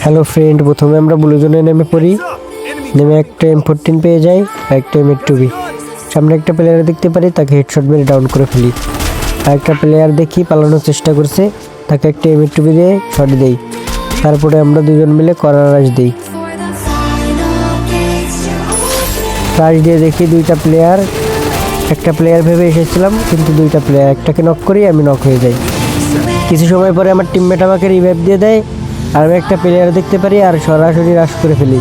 Hello friend, প্রথমে আমরা blue জোনে নেমে পড়ি। নেমে একটা M14 পেয়ে যাই, একটা M2B। সামনে একটা প্লেয়ার দেখতে পারি, তাকে হেডশট মেরে ডাউন করে ফেলি। আর একটা প্লেয়ার দেখি পালানোর চেষ্টা করছে, তাকে একটা M2B দিয়ে শট দেই। তারপরে আমরা দুজন মিলে কর্নার রাশ দিই। রাশ দিয়ে দেখি দুইটা প্লেয়ার, একটা প্লেয়ার ভেবে এসেছিলাম কিন্তু দুইটা প্লেয়ার, একটাকে নক করি, আমি নক হয়ে যাই। কিছু সময় পরে আমার টিমমেট আমাকে রিভাইভ দিয়ে দেয়, আর আমি একটা প্লেয়ার দেখতে পারি আর সরাসরি রাশ করে ফেলি।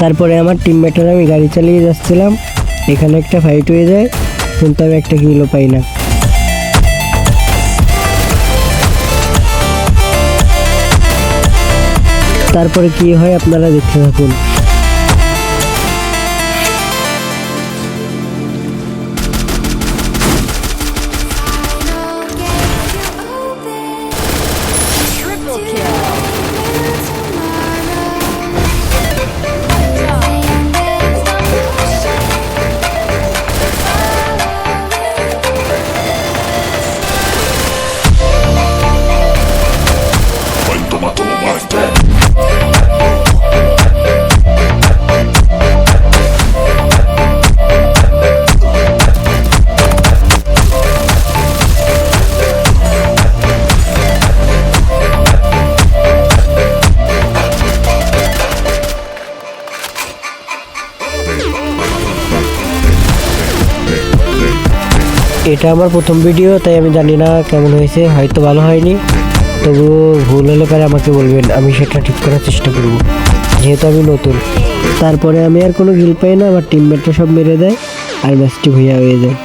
তারপরে আমার টিমমেটের আমি গাড়ি চালিয়ে যাচ্ছিলাম, এখানে একটা ফাইট হয়ে যায় কিন্তু আমি একটা কিলও পাই না। তারপরে কি হয় আপনারা দেখতে থাকুন। এটা আমার প্রথম ভিডিও, তাই আমি জানি না কেমন হয়েছে, হয়তো ভালো হয়নি। তবুও ভুল হলে পরে আমাকে বলবেন, আমি সেটা ঠিক করার চেষ্টা করব, যেহেতু আমি নতুন। তারপরে আমি আর কোনো গিল পাই না, আমার টিমমেটরা সব মেরে দেয় আর ম্যাচটি ভুইয়া হয়ে যায়।